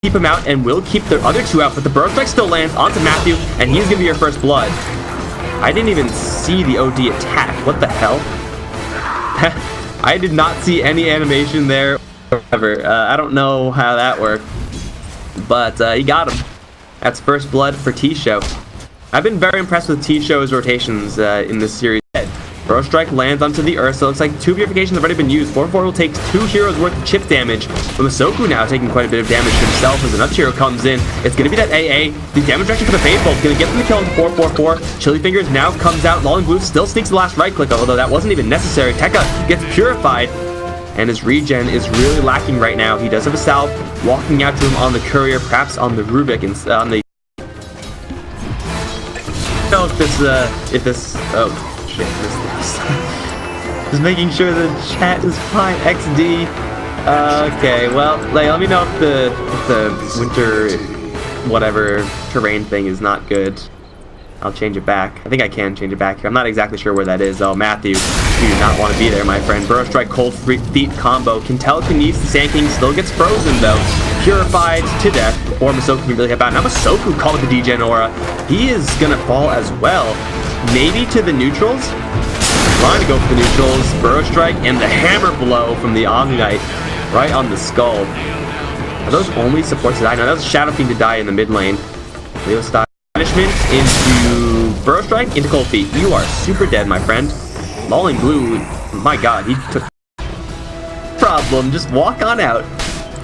keep him out and will keep the other two out, but the Burrow Strike still lands onto Matthew, and he's going to be your first blood. I didn't even see the OD attack. What the hell? I did not see any animation there. I don't know how that worked, but he got him. That's first blood for Tshow. I've been very impressed with Tshow's rotations in this series. Burrow Strike lands onto the Ursa. Looks like 2 purifications have already been used. 4-4 will take 2 heroes worth of chip damage. But Masoku now taking quite a bit of damage himself as another hero comes in. It's going to be that AA. The damage reduction for the Phase Bolt is going to get them the kill into 4-4-4. Chili Fingers now comes out. Lolling Blue still sneaks the last right click, although that wasn't even necessary. Tekka gets purified, and his regen is really lacking right now. He does have a salve walking out to him on the Courier, perhaps on the Rubik, and on the... I don't know if this, oh shit, just making sure the chat is fine. XD. Okay, well, let me know if the winter whatever terrain thing is not good. I'll change it back. I think I can change it back here. I'm not exactly sure where that is. Oh, Matthew, you do not want to be there, my friend. Burrow Strike, Cold Feet combo. Can telekinesis. The Sand King still gets frozen, though. Purified to death before Masoku can really hit back. Now Masoku called the degen aura. He is going to fall as well. Maybe to the neutrals? Trying to go for the neutrals. Burrow Strike and the hammer blow from the Omni Knight right on the skull. Are those only supports to die? No, that was Shadow Fiend to die in the mid lane. Leo style. Punishment into Burrow Strike into Cold Feet. You are super dead, my friend. Lolling Blue, my god, he took problem. Just walk on out.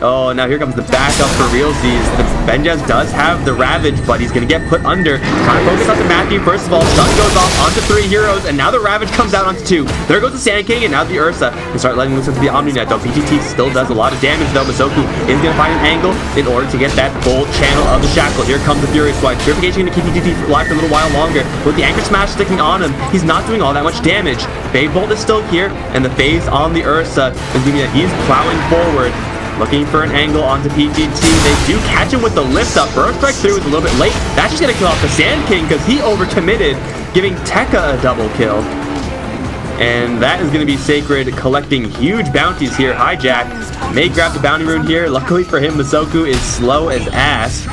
Oh, now here comes the backup for realsies. The Benjaz does have the Ravage, but he's going to get put under. Trying to focus on the Matthew. First of all, stun goes off onto 3 heroes, and now the Ravage comes out onto 2. There goes the Sand King, and now the Ursa can start letting loose into the Omni Net, though. PTT still does a lot of damage, though. Masoku is going to find an angle in order to get that full channel of the Shackle. Here comes the Fury Swipe. Purification going to keep PTT alive for a little while longer. With the Anchor Smash sticking on him, he's not doing all that much damage. Phase Bolt is still here, and the phase on the Ursa is meaning that he's plowing forward. Looking for an angle onto PTT. They do catch him with the lift up. Burrow Strike through is a little bit late. That's just going to kill off the Sand King because he overcommitted, giving Tekka a double kill. And that is going to be Sacred collecting huge bounties here. Hijack may grab the bounty rune here. Luckily for him, Masoku is slow as ass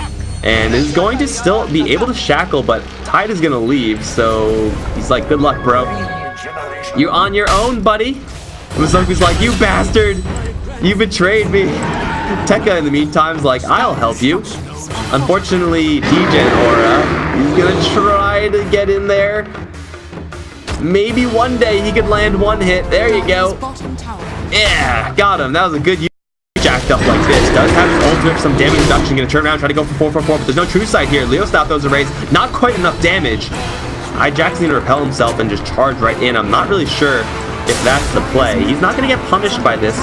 and is going to still be able to shackle, but Tide is going to leave. So he's like, good luck, bro. You're on your own, buddy. And Masoku's like, you bastard. You betrayed me. Tekka, in the meantime, is like, I'll help you. Unfortunately, degen aura. He's gonna try to get in there. Maybe one day he could land one hit. There you go. Yeah, got him. That was a good use. Jacked up like this. Does have his ultimate for some damage reduction. Gonna turn around, try to go for 4-4-4, but there's no true sight here. Leo stop those arrays. Not quite enough damage. Hijack's gonna repel himself and just charge right in. I'm not really sure if that's the play. He's not gonna get punished by this.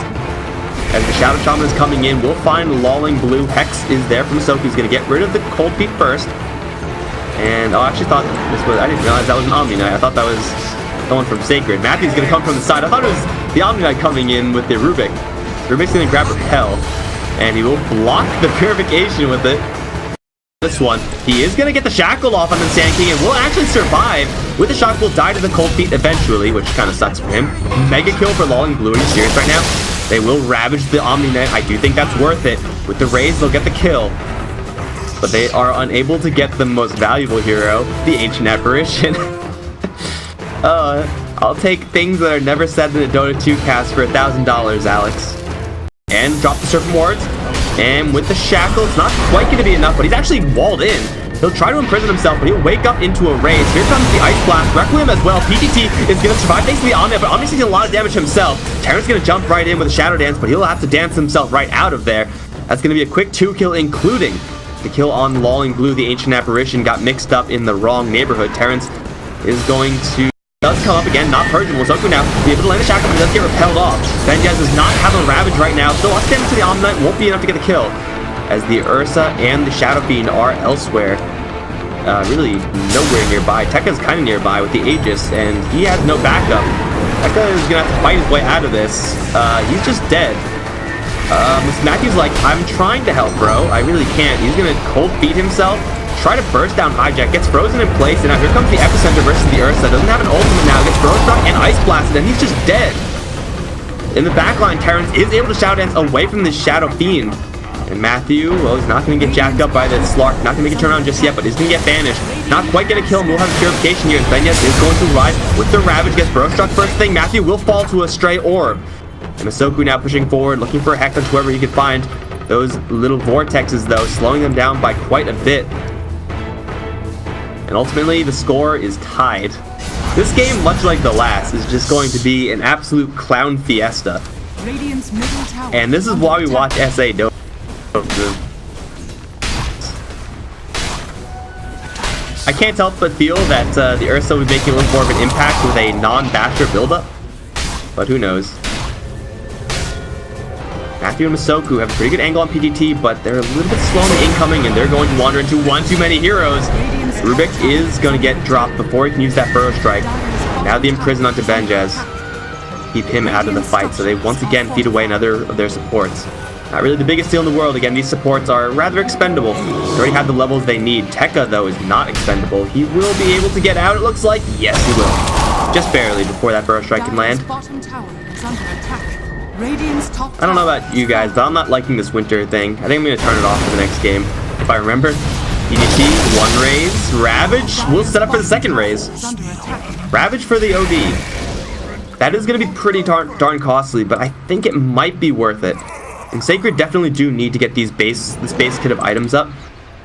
As the Shadow Shaman is coming in, we'll find Lolling Blue. Hex is there for Masoku. He's going to get rid of the Cold Feet first. And I actually thought this was... I didn't realize that was an Omni Knight. I thought that was going from Sacred. Matthew's going to come from the side. I thought it was the Omni Knight coming in with the Rubik. Rubik's going to grab Repel. And he will block the Purification with it. This one. He is going to get the Shackle off on the Sand King and will actually survive. With the shock, will die to the Cold Feet eventually, which kind of sucks for him. Mega kill for Lolling Blue. Are you serious right now? They will ravage the Omni Knight. I do think that's worth it. With the raise, they'll get the kill. But they are unable to get the most valuable hero, the Ancient Apparition. I'll take things that are never said in a Dota 2 cast for $1,000, Alex. And drop the Serpent Wards. And with the Shackle, it's not quite going to be enough, but he's actually walled in. He'll try to imprison himself, but he'll wake up into a raise. Here comes the Ice Blast. Requiem as well. PTT is going to survive thanks to the Omni, but Omni's taking a lot of damage himself. Terran's going to jump right in with a Shadow Dance, but he'll have to dance himself right out of there. That's going to be a quick 2-kill, including the kill on Lolling Blue. The Ancient Apparition got mixed up in the wrong neighborhood. Terrance is going to... does come up again, not purging. Masoku now be able to land a shackle, but he does get repelled off. Benjaz does not have a Ravage right now. Still, lots of damage to the Omni Knight won't be enough to get the kill, as the Ursa and the Shadow Fiend are elsewhere. Really nowhere nearby. Tekka's kind of nearby with the Aegis, and he has no backup. Tekka is going to have to fight his way out of this. He's just dead. Matthew's like, I'm trying to help, bro. I really can't. He's going to Cold Feet himself, try to burst down Hijack, gets frozen in place, and now here comes the Epicenter versus the Ursa. Doesn't have an ultimate now, gets Burrow Struck and Ice Blasted, and he's just dead. In the backline, Terrance is able to Shadow Dance away from the Shadow Fiend, And Matthew, well, he's not going to get jacked up by the Slark. Not going to make a turnaround just yet, but he's going to get banished. Not quite get a kill, and we'll have a purification here. Benyes is going to ride with the Ravage. Gets Burrow struck first thing. Matthew will fall to a stray orb. And Masoku now pushing forward, looking for a hex on whoever he can find. Those little vortexes, though, slowing them down by quite a bit. And ultimately, the score is tied. This game, much like the last, is just going to be an absolute clown fiesta. And this is why we watch SA Dota. I can't help but feel that the Ursa will be making a little more of an impact with a non-basher buildup. But who knows. Matthew and Masoku have a pretty good angle on PGT, but they're a little bit slow in the incoming, and they're going to wander into one too many heroes. Rubik is going to get dropped before he can use that Burrow Strike. Now the Imprison onto Benjez. Keep him out of the fight, so they once again feed away another of their supports. Not really the biggest deal in the world. Again, these supports are rather expendable. They already have the levels they need. Tekka, though, is not expendable. He will be able to get out, it looks like. Yes, he will. Just barely before that Burrow Strike can land. I don't know about you guys, but I'm not liking this winter thing. I think I'm going to turn it off for the next game. If I remember. EDT, one raise. Ravage, we'll set up for the second raise. Ravage for the OD. That is going to be pretty darn costly, but I think it might be worth it. And Sacred definitely do need to get this base kit of items up.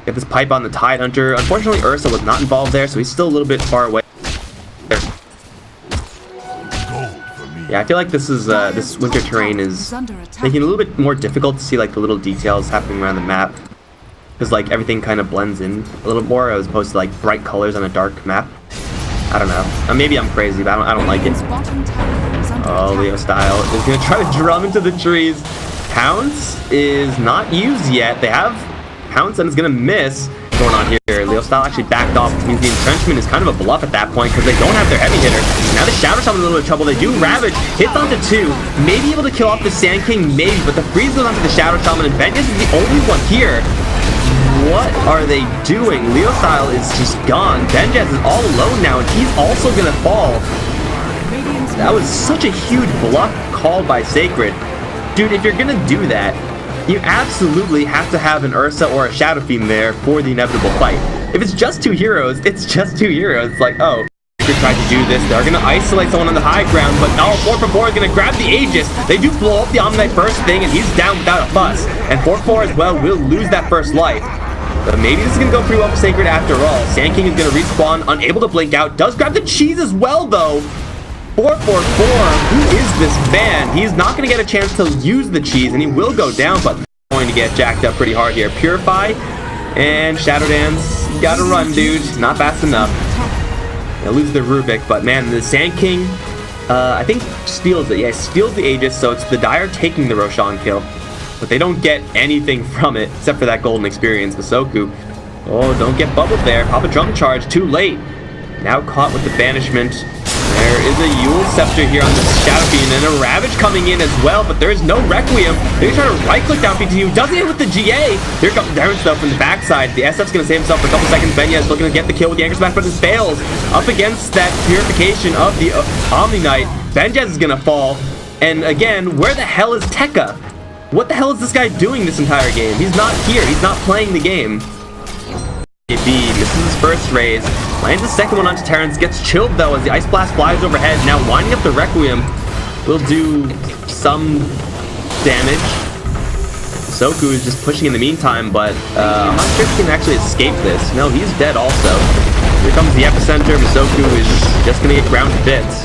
Get this pipe on the Tide Hunter. Unfortunately, Ursa was not involved there, so he's still a little bit far away. Yeah, I feel like this is this winter terrain is making it a little bit more difficult to see like the little details happening around the map, because like everything kind of blends in a little more as opposed to like bright colors on a dark map. I don't know. Maybe I'm crazy, but I don't like it. Oh, Leo Style is gonna try to drum into the trees. Pounce is not used yet. They have Pounce and it's gonna miss. Going on here, Leo Style actually backed off, which means the entrenchment is kind of a bluff at that point because they don't have their heavy hitter. Now the Shadow Shaman in a little bit of trouble. They do Ravage, hits onto 2, maybe able to kill off the Sand King, maybe, but the freeze goes onto the Shadow Shaman, and Benjez is the only one here. What are they doing? Leo Style is just gone. Benjez is all alone now, and he's also gonna fall. That was such a huge bluff called by Sacred. Dude, if you're gonna do that, you absolutely have to have an Ursa or a Shadow Fiend there for the inevitable fight. If it's just 2 heroes, it's just 2 heroes. It's like, oh, Sacred tried to do this. They're gonna isolate someone on the high ground, but no, 4-4 is gonna grab the Aegis. They do blow up the Omnite first thing, and he's down without a fuss. And 4-4 as well will lose that first life. But maybe this is gonna go pretty well for Sacred after all. Sand King is gonna respawn, unable to blink out. Does grab the cheese as well, though. 4-4-4, who is this man? He's not going to get a chance to use the cheese, and he will go down, but going to get jacked up pretty hard here. Purify and Shadow Dance. You gotta run, dude. Not fast enough. They'll lose the Rubik, but man, the Sand King, I think steals it. Yeah, steals the Aegis, so it's the Dire taking the Roshan kill. But they don't get anything from it, except for that golden experience. Masoku. Oh, don't get bubbled there. Pop a drum charge, too late. Now caught with the banishment. There is a Yule Scepter here on the Shadow Fiend, and a Ravage coming in as well, but there is no Requiem. They're trying to right-click down PTU. Doesn't hit with the GA. Here comes Darren stuff from the backside. The SF's going to save himself for a couple seconds. Benyes looking to get the kill with the Anchor Smash, but it fails. Up against that Purification of the Omni Knight. Benjez is going to fall. And again, where the hell is Tekka? What the hell is this guy doing this entire game? He's not here. He's not playing the game. AB misses his first raise, lands the second one onto Terrence, gets chilled though as the Ice Blast flies overhead. Now winding up the Requiem will do some damage. Soku is just pushing in the meantime, but I'm not sure if he can actually escape this. No, he's dead also. Here comes the Epicenter. Masoku is just gonna get ground to bits.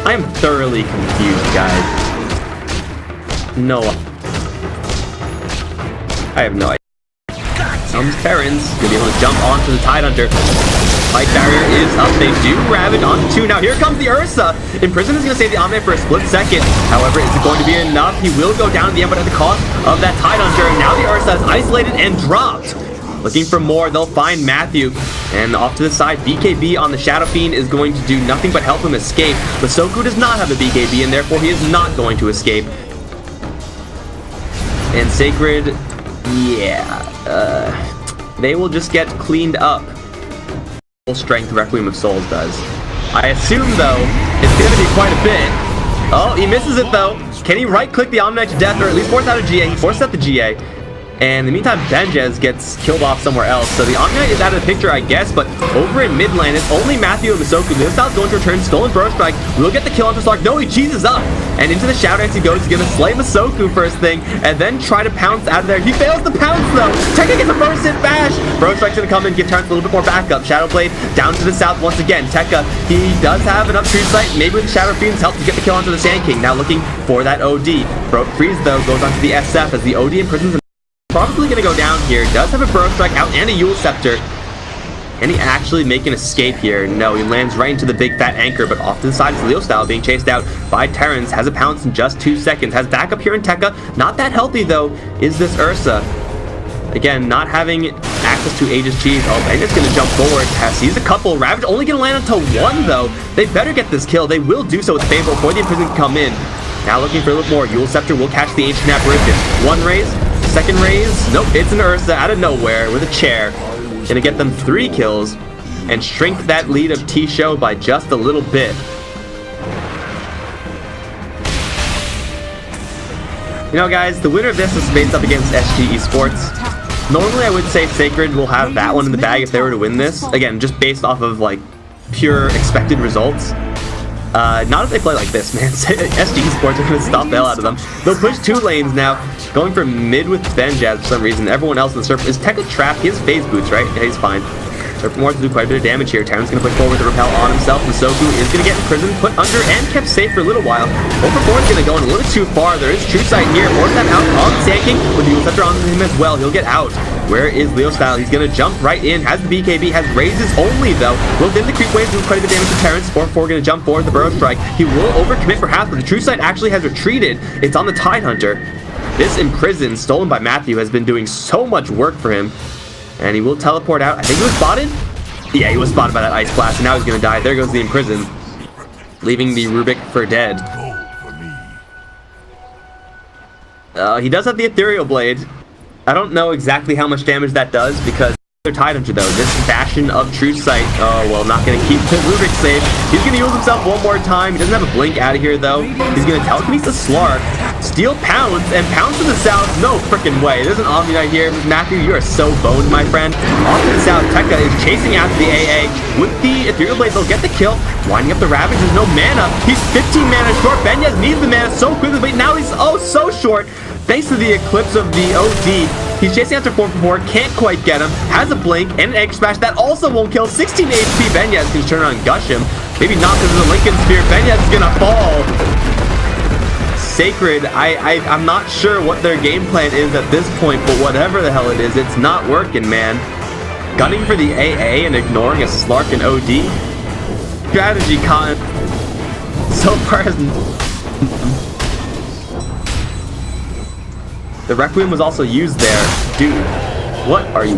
I am thoroughly confused, guys. No. I have no idea. Comes Terrence, gonna be able to jump onto the Tide Hunter. Fight barrier is up. They do Ravage onto 2. Now here comes the Ursa. Imprison is gonna save the Omni for a split second. However, is it going to be enough? He will go down at the end, but at the cost of that Tide Hunter. And now the Ursa is isolated and dropped. Looking for more, they'll find Matthew. And off to the side, BKB on the Shadow Fiend is going to do nothing but help him escape. But Soku does not have a BKB, and therefore he is not going to escape. And Sacred, yeah, they will just get cleaned up. Full strength Requiem of Souls does. I assume, though, it's going to be quite a bit. Oh, he misses it, though. Can he right-click the Omni Knight to death, or at least force out a GA? He forced out the GA. And in the meantime, Benjez gets killed off somewhere else. So the Omni Knight is out of the picture, I guess, but over in mid lane, it's only Matthew and Masoku. Leostyle's going to return, stolen Burrow Strike, will get the kill onto Slark. No, he cheeses up, and into the Shadow Dance he goes. He's gonna slay Masoku first thing, and then try to pounce out of there. He fails to pounce though. Tekka gets a first hit bash. Burrow Strike's gonna come in, give Terrence a little bit more backup. Shadow Blade down to the south once again. Tekka, he does have enough true sight, maybe with the Shadow Fiend's help to get the kill onto the Sand King. Now looking for that OD. Freeze though goes onto the SF as the OD imprisons him. Probably gonna go down here. Does have a Burrow Strike out and a Yule Scepter. Can he actually make an escape here? No, he lands right into the big fat anchor, but off to the side is Leostyle being chased out by Terrence. Has a pounce in just 2 seconds. Has backup here in Tekka. Not that healthy though is this Ursa. Again, not having access to Aegis Cheese. Oh, Benja's gonna jump forward. Sees a couple. Ravage only gonna land onto 1 though. They better get this kill. They will do so with favor before the Imprison can come in. Now looking for a little more. Yule Scepter will catch the Ancient Apparition. 1 raise. Second raise, nope, it's an Ursa out of nowhere with a chair. Gonna get them 3 kills and shrink that lead of Tshow by just a little bit. You know guys, the winner of this is faced up against SG Esports. Normally I would say Sacred will have that one in the bag if they were to win this. Again, just based off of like pure expected results. Not if they play like this, man. SG Esports are going to stop the hell out of them. They'll push 2 lanes now, going for mid with Benjaz for some reason. Everyone else in the surf is Tekka trapped. He has phase boots, right? Yeah, he's fine. Surf wants to do quite a bit of damage here. Terran's going to push forward the repel on himself. Masoku is going to get imprisoned, put under, and kept safe for a little while. Over 4 is going to go in a little bit too far. There is True Sight here. Force that out on Sand King with the Yule Scepter on him as well. He'll get out. Where is Leostyle? He's going to jump right in. Has the BKB. Has raises only, though. Will then the creep wave do quite a bit of damage to Terrence. 4-4 going to jump forward the Burrow Strike. He will overcommit perhaps, but the True Sight actually has retreated. It's on the Tidehunter. This Imprison, stolen by Matthew, has been doing so much work for him. And he will teleport out. I think he was spotted? Yeah, he was spotted by that Ice Blast, and now he's going to die. There goes the Imprison, leaving the Rubik for dead. He does have the Ethereal Blade. I don't know exactly how much damage that does because they're Tidehunter though. This Bastion of True Sight, oh well, not going to keep the Rubik safe. He's going to use himself one more time. He doesn't have a blink out of here though. He's going to telekinesis Slark, steal Pounce, and Pounce to the south. No freaking way. There's an Omni Knight here. Matthew, you are so boned, my friend. Off to the south, Tekka is chasing after the AA. With the Ethereal Blade, they'll get the kill. Winding up the Ravage, there's no mana. He's 15 mana short. Benjaz needs the mana so quickly, but now he's oh so short. Thanks to the Eclipse of the OD, he's chasing after 4-4, can't quite get him, has a blink, and an Egg Smash that also won't kill. 16 HP, Benjaz can turn around and gush him. Maybe not because of the Lincoln Spear. Benjaz is gonna fall. Sacred, I'm not sure what their game plan is at this point, but whatever the hell it is, it's not working, man. Gunning for the AA and ignoring a Slark and OD? Strategy con so far has... The Requiem was also used there. Dude, what are you...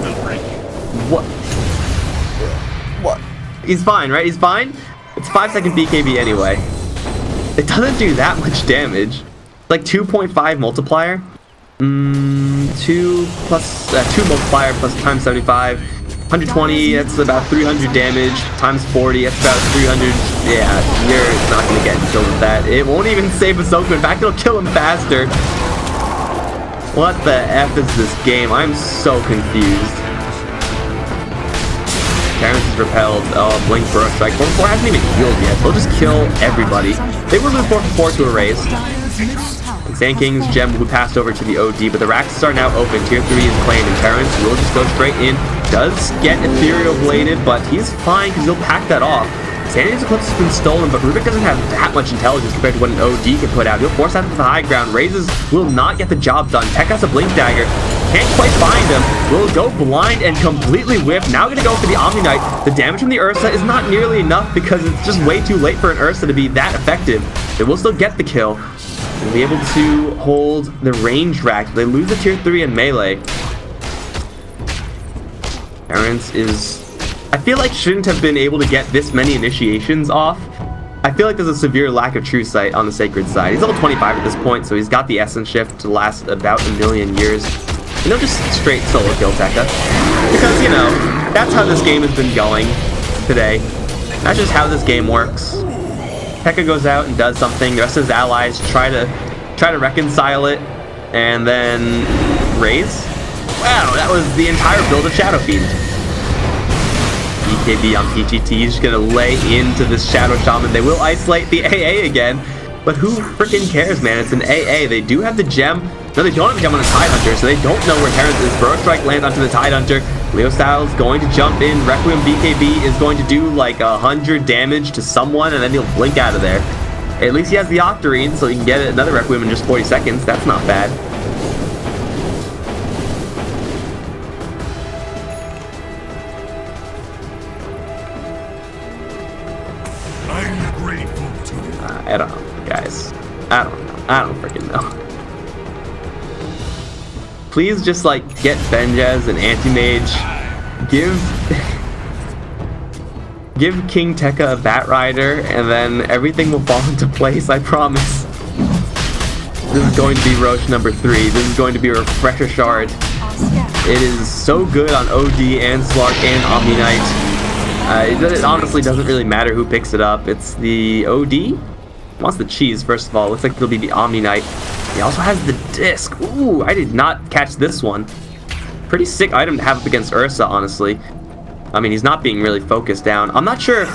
What? He's fine, right? He's fine? It's 5-second BKB anyway. It doesn't do that much damage. Like 2.5 multiplier. 2 multiplier plus times 75. 120, that's about 300 damage. Times 40, that's about 300. Yeah, you're not going to get killed with that. It won't even save Masoku. In fact, it'll kill him faster. What the F is this game? I'm so confused. Terrence is repelled. Oh, Blink Burrow Strike. 4-4 hasn't even healed yet. They'll just kill everybody. They will lose 4-4 to a raise. And Sand King's gem will be passed over to the OD, but the racks are now open. Tier 3 is claimed, and Terrence will just go straight in. Does get Ethereal Bladed, but he's fine because he'll pack that off. Sandy's Eclipse has been stolen, but Rubik doesn't have that much intelligence compared to what an OD can put out. He'll force out to the high ground. Raises will not get the job done. Tech has a Blink Dagger. Can't quite find him. Will go blind and completely whiff. Now going to go for the Omni Knight. The damage from the Ursa is not nearly enough because it's just way too late for an Ursa to be that effective. They will still get the kill. They'll be able to hold the range rack. They lose the tier 3 in melee. Terrence is... I feel like shouldn't have been able to get this many initiations off. I feel like there's a severe lack of true sight on the Sacred side. He's level 25 at this point, so he's got the Essence Shift to last about a million years. And they'll just straight solo kill Tekka. Because, you know, that's how this game has been going today. That's just how this game works. Tekka goes out and does something. The rest of his allies try to try to reconcile it, and then raise. Wow, that was the entire build of Shadow Fiend. BKB on PGT, he's just gonna lay into this Shadow Shaman. They will isolate the AA again, but who freaking cares, man? It's an AA. They do have the gem. No, they don't have the gem on the Tide Hunter, so they don't know where Terrence is. Burrow Strike lands onto the Tide Hunter. Leo Styles going to jump in. Requiem BKB is going to do like 100 damage to someone, and then he'll blink out of there. At least he has the Octarine, so he can get another Requiem in just 40 seconds. That's not bad. I'm grateful to you. I don't know, guys. I don't know. I don't freaking know. Please just like get Benjaz and Anti-Mage. Give King Tekka a Bat Rider, and then everything will fall into place, I promise. This is going to be Roche number 3. This is going to be a Refresher Shard. It is so good on OD and Slark and Omni Knight. It honestly doesn't really matter who picks it up. It's the OD. Wants the cheese, first of all. Looks like it'll be the Omni Knight. He also has the disc. Ooh, I did not catch this one. Pretty sick item to have up against Ursa, honestly. I mean, he's not being really focused down. I'm not sure.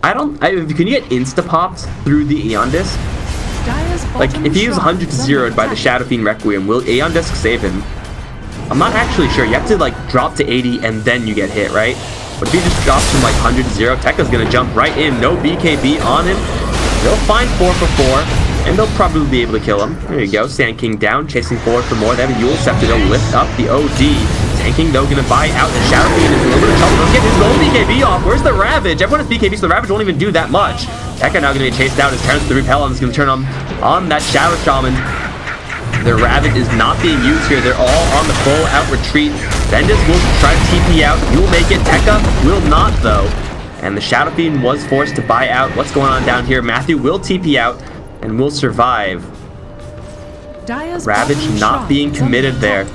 Can you get insta-popped through the Aeon Disc? Like, if he is 100 to 0'd by the Shadow Fiend Requiem, will Aeon Disc save him? I'm not actually sure. You have to, like, drop to 80 and then you get hit, right? But if he just drops from, like, 100 to 0, Tekka's gonna jump right in. No BKB on him. They'll find 4 for 4, and they'll probably be able to kill him. There you go. Sand King down, chasing forward for more. They have a Yule Scepter. They'll lift up the OD. Sand King, though, gonna buy out. The Shadow Fiend is a little bit of trouble. Let's get his gold BKB off. Where's the Ravage? Everyone has BKB, so the Ravage won't even do that much. Tekka now gonna get chased out as Terrence the Repel is gonna turn on that Shadow Shaman. The Ravage is not being used here. They're all on the full out retreat. Bendis will try to TP out. He will make it. Tekka will not, though. And the Shadow Fiend was forced to buy out. What's going on down here? Matthew will TP out and will survive. Ravage not being committed there.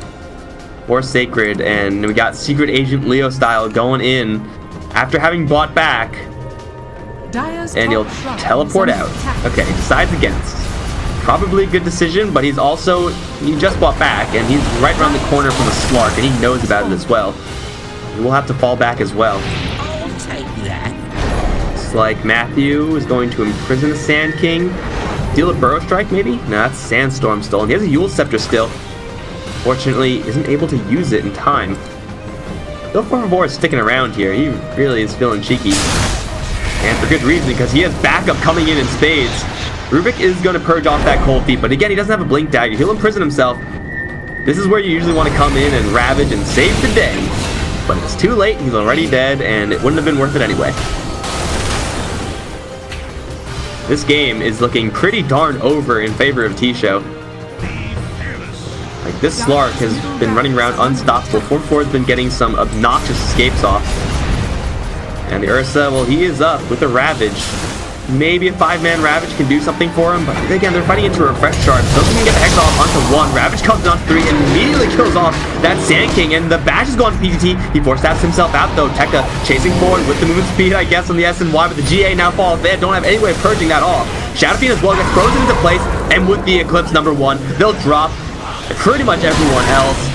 Or Sacred. And we got Secret Agent Leo style going in after having bought back. And he'll teleport out. Okay, decides against. Probably a good decision, but he just bought back, and he's right around the corner from a Slark, and he knows about it as well. He will have to fall back as well. I'll take that. It's like Matthew is going to imprison the Sand King. Deal a Burrow Strike, maybe? No, that's Sandstorm still. And he has a Yule Scepter still. Fortunately, isn't able to use it in time. Bill 444 is sticking around here. He really is feeling cheeky. And for good reason, because he has backup coming in spades. Rubik is going to purge off that cold feet, but again, he doesn't have a blink dagger. He'll imprison himself. This is where you usually want to come in and ravage and save the day. But it's too late. He's already dead, and it wouldn't have been worth it anyway. This game is looking pretty darn over in favor of Tshow. Like, this Slark has been running around unstoppable. 4-4 has been getting some obnoxious escapes off. And the Ursa, well, he is up with a Ravage. Maybe a 5-man Ravage can do something for him, but again, they're fighting into a Refresh Shard. So he can get the Hex off onto 1. Ravage comes on 3 and immediately kills off that Sand King, and the Bash is going to PGT. He force-taps himself out, though. Tekka chasing forward with the movement speed, I guess, on the S and Y, but the GA now falls. They don't have any way of purging that off. Shadow Fiend as well gets frozen into place, and with the Eclipse number 1, they'll drop pretty much everyone else.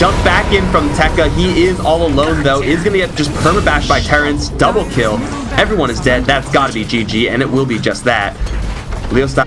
Jump back in from Tekka. He is all alone, though. Is going to get just permabashed by Terrence. Double kill. Everyone is dead. That's got to be GG, and it will be just that. Leo stop.